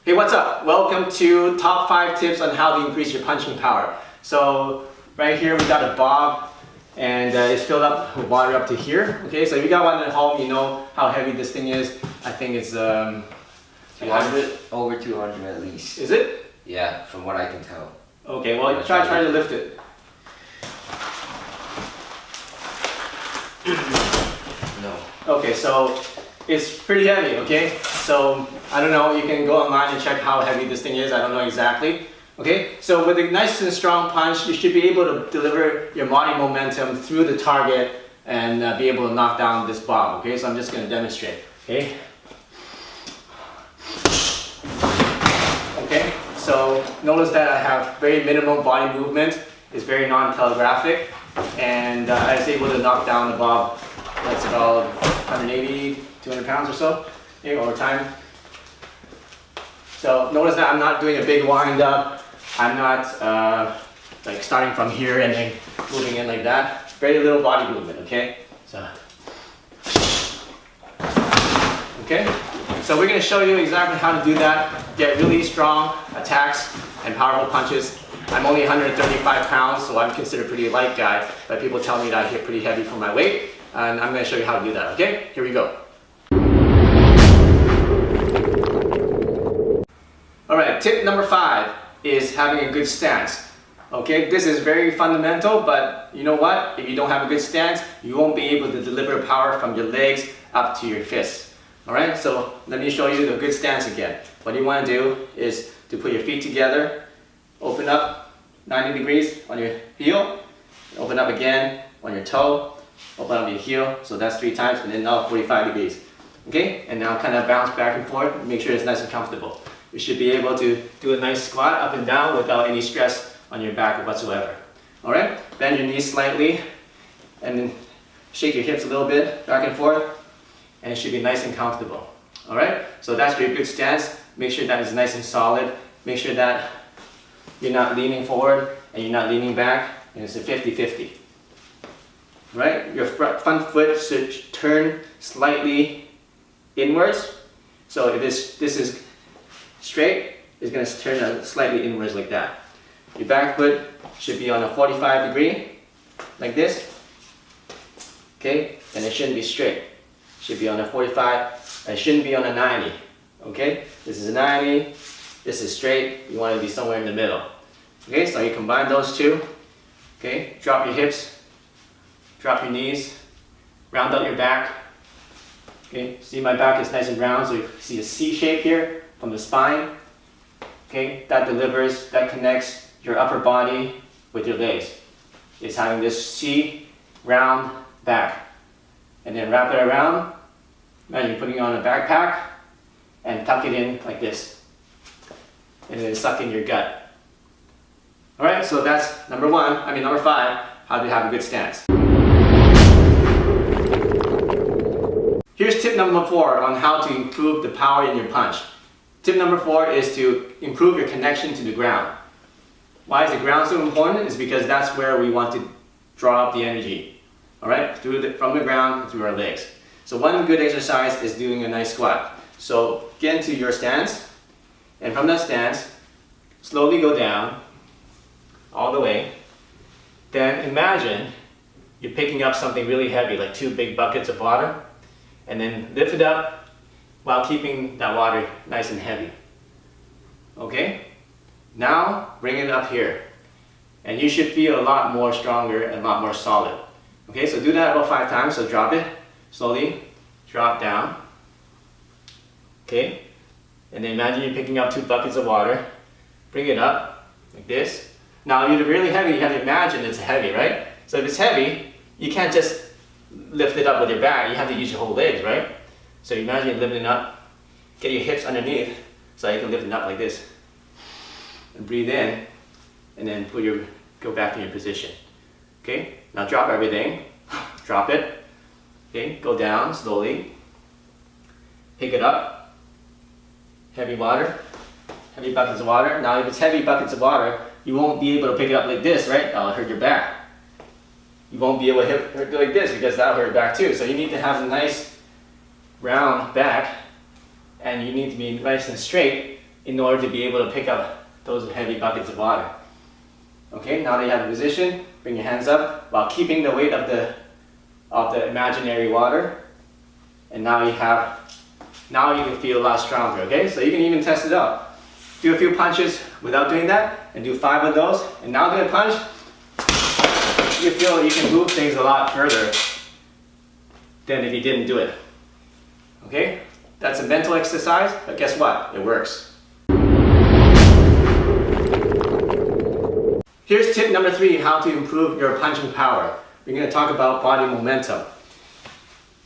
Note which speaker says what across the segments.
Speaker 1: Hey, what's up? Welcome to top 5 tips on how to increase your punching power. So right here we got a bob and it's filled up with water up to here. Okay, so if you got one at home, you know how heavy this thing is. I think it's
Speaker 2: 200, over 200 at least.
Speaker 1: Is it?
Speaker 2: Yeah, from what I can tell.
Speaker 1: Okay, well try to lift it.
Speaker 2: No.
Speaker 1: Okay, so it's pretty heavy, okay? So, I don't know, you can go online and check how heavy this thing is, I don't know exactly. Okay, so with a nice and strong punch, you should be able to deliver your body momentum through the target and be able to knock down this bob, okay? So I'm just going to demonstrate, okay? Okay, so notice that I have very minimal body movement, it's very non-telegraphic, and I was able to knock down the bob. That's about 180, 200 pounds or so, okay, over time. So notice that I'm not doing a big wind up. I'm not like starting from here and then moving in like that. Very little body movement, okay? So, okay? So we're gonna show you exactly how to do that. Get really strong attacks and powerful punches. I'm only 135 pounds, so I'm considered a pretty light guy, but people tell me that I hit pretty heavy for my weight, and I'm gonna show you how to do that, okay? Here we go. Alright, tip number 5 is having a good stance. Okay, this is very fundamental, but you know what? If you don't have a good stance, you won't be able to deliver power from your legs up to your fists. Alright, so let me show you the good stance again. What you want to do is to put your feet together, open up 90 degrees on your heel, open up again on your toe, open up your heel, so that's 3 times, and then now 45 degrees. Okay, and now kind of bounce back and forth, make sure it's nice and comfortable. You should be able to do a nice squat up and down without any stress on your back whatsoever. Alright, bend your knees slightly, and then shake your hips a little bit, back and forth, and it should be nice and comfortable. Alright, so that's your good stance. Make sure that is nice and solid. Make sure that you're not leaning forward and you're not leaning back, and it's a 50-50. Right? Your front foot should turn slightly inwards. So if this is straight, it's going to turn slightly inwards like that. Your back foot should be on a 45 degree, like this. Okay? And it shouldn't be straight. It should be on a 45, and it shouldn't be on a 90. Okay? This is a 90, this is straight, you want to be somewhere in the middle. Okay, so you combine those two. Okay, drop your hips, drop your knees, round out your back. Okay, see my back is nice and round, so you see a C shape here from the spine. Okay, that delivers, that connects your upper body with your legs. It's having this C round back. And then wrap it around. Imagine you're putting on a backpack and tuck it in like this. And then suck in your gut. Alright, so that's number 5, how to have a good stance. Here's tip number 4 on how to improve the power in your punch. Tip number 4 is to improve your connection to the ground. Why is the ground so important? It's because that's where we want to draw up the energy. Alright, from the ground through our legs. So one good exercise is doing a nice squat. So get into your stance, and from that stance, slowly go down, all the way. Then imagine you're picking up something really heavy, like 2 big buckets of water, and then lift it up while keeping that water nice and heavy. Okay? Now bring it up here, and you should feel a lot more stronger and a lot more solid. Okay, so do that about 5 times, so drop it, slowly, drop down. Okay, and then imagine you're picking up 2 buckets of water, bring it up, like this. Now if you're really heavy, you have to imagine it's heavy, right? So if it's heavy, you can't just lift it up with your back, you have to use your whole legs, right? So imagine you're lifting it up, get your hips underneath, so you can lift it up like this. And breathe in, and then go back to your position. Okay, now drop everything, drop it, okay, go down slowly, pick it up, heavy water, heavy buckets of water. Now if it's heavy buckets of water, you won't be able to pick it up like this, right? That'll hurt your back. You won't be able to hit it like this because that'll hurt your back too. So you need to have a nice round back, and you need to be nice and straight in order to be able to pick up those heavy buckets of water. Okay, now that you have the position, bring your hands up while keeping the weight of the imaginary water. And now you can feel a lot stronger, okay? So you can even test it out. Do a few punches without doing that, and do 5 of those, and now do a punch. You feel you can move things a lot further than if you didn't do it. Okay? That's a mental exercise, but guess what? It works. Here's tip number 3, how to improve your punching power. We're going to talk about body momentum.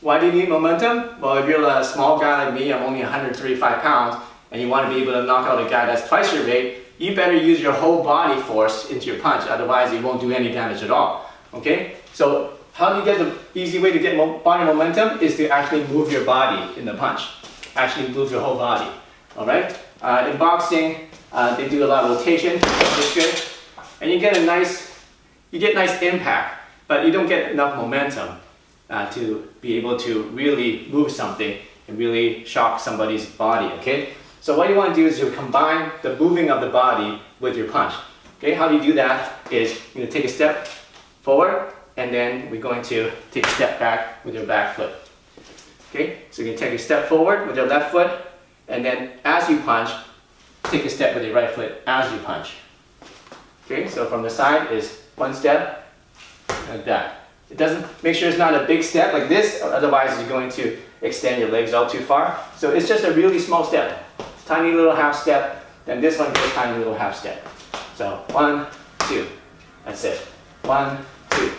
Speaker 1: Why do you need momentum? Well, if you're a small guy like me, I'm only 135 pounds, and you want to be able to knock out a guy that's twice your weight, you better use your whole body force into your punch, otherwise it won't do any damage at all. Okay? So how do you get the easy way to get body momentum is to actually move your body in the punch. Actually move your whole body. Alright? In boxing, they do a lot of rotation, it's good. And you get nice impact, but you don't get enough momentum to be able to really move something and really shock somebody's body, okay? So what you want to do is you combine the moving of the body with your punch. Okay, how do you do that is you're going to take a step forward, and then we're going to take a step back with your back foot. Okay, so you can take a step forward with your left foot, and then as you punch, take a step with your right foot as you punch. Okay, so from the side is 1 step, like that. It doesn't, make sure it's not a big step like this, otherwise you're going to extend your legs out too far. So it's just a really small step. Tiny little half step, then this one goes tiny little half step. So 1, 2, that's it. 1, 2.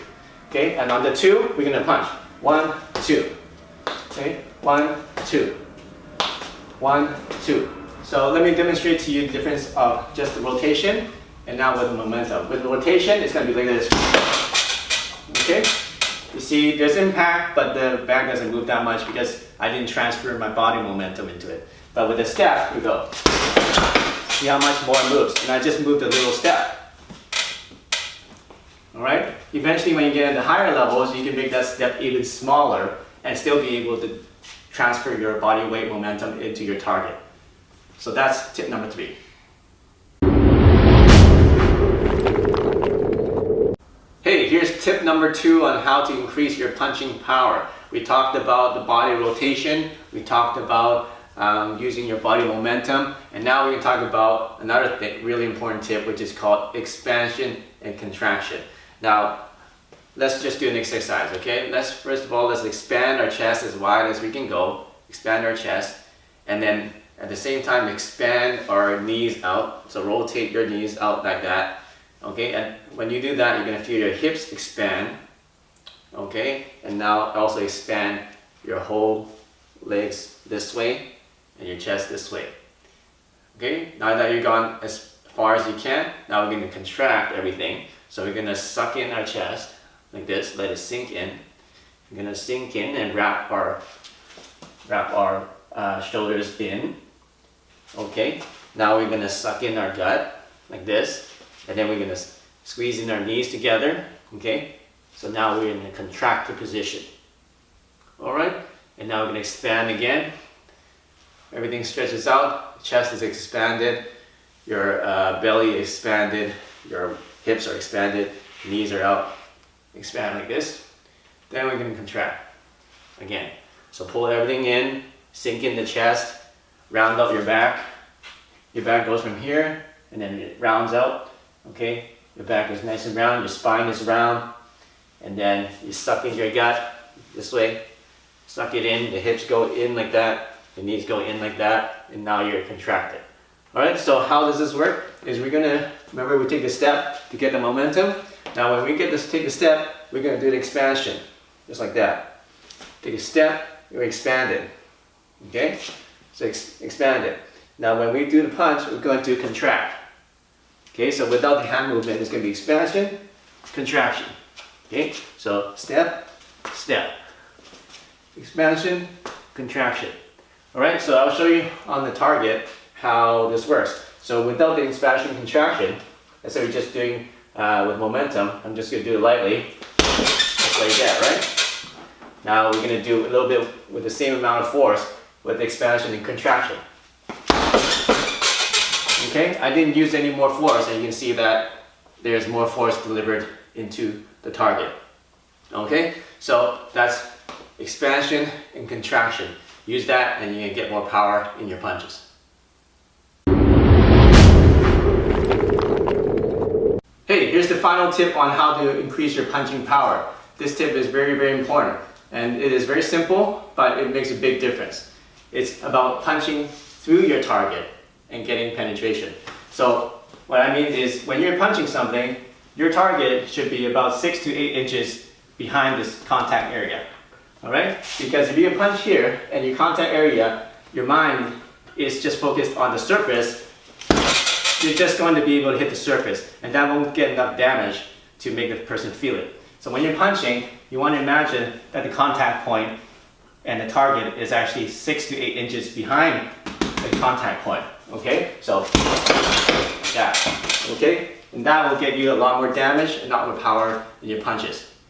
Speaker 1: Okay, and on the 2, we're gonna punch. 1, 2. Okay, 1, 2. 1, 2. So let me demonstrate to you the difference of just the rotation and now with the momentum. With the rotation, it's gonna be like this. Okay, you see there's impact, but the bag doesn't move that much because I didn't transfer my body momentum into it. But with the step, we go. See how much more it moves. And I just moved a little step. Alright? Eventually when you get into higher levels, you can make that step even smaller and still be able to transfer your body weight momentum into your target. So that's tip number 3. Hey, here's tip number 2 on how to increase your punching power. We talked about the body rotation. We talked about using your body momentum, and now we can talk about another thing, really important tip, which is called expansion and contraction. Now let's just do an exercise, okay? First of all, let's expand our chest as wide as we can go, expand our chest, and then at the same time expand our knees out. So rotate your knees out like that, okay? And when you do that, you're going to feel your hips expand, okay? And now also expand your whole legs this way and your chest this way. Okay, now that you've gone as far as you can, now we're going to contract everything. So we're going to suck in our chest like this, let it sink in. We're going to sink in and wrap our shoulders in. Okay, now we're going to suck in our gut like this, and then we're going to squeeze in our knees together. Okay, so now we're in a contracted position. Alright, and now we're going to expand again. Everything stretches out, chest is expanded, your belly expanded, your hips are expanded, knees are out. Expand like this. Then we're going to contract again. So pull everything in, sink in the chest, round out your back. Your back goes from here and then it rounds out. Okay, your back is nice and round, your spine is round, and then you suck in your gut this way. Suck it in, the hips go in like that. The knees go in like that, and now you're contracted. Alright, so how does this work? Is we're gonna, remember we take a step to get the momentum. Now when we take a step, we're gonna do the expansion, just like that. Take a step, you're expanded. Okay? So expand it. Now when we do the punch, we're going to contract. Okay, so without the hand movement, it's gonna be expansion, contraction. Okay, so step, step. Expansion, contraction. Alright, so I'll show you on the target how this works. So without the expansion contraction, let's say we're just doing with momentum, I'm just going to do it lightly, just like that, right? Now we're going to do a little bit with the same amount of force with expansion and contraction. Okay, I didn't use any more force, and you can see that there's more force delivered into the target. Okay, so that's expansion and contraction. Use that and you can get more power in your punches. Hey, here's the final tip on how to increase your punching power. This tip is very, very important, and it is very simple, but it makes a big difference. It's about punching through your target and getting penetration. So what I mean is, when you're punching something, your target should be about 6 to 8 inches behind this contact area. Alright? Because if you punch here and your contact area, your mind is just focused on the surface, you're just going to be able to hit the surface, and that won't get enough damage to make the person feel it. So when you're punching, you want to imagine that the contact point and the target is actually 6 to 8 inches behind the contact point. Okay? So, like that. Okay? And that will get you a lot more damage and a lot more power in your punches.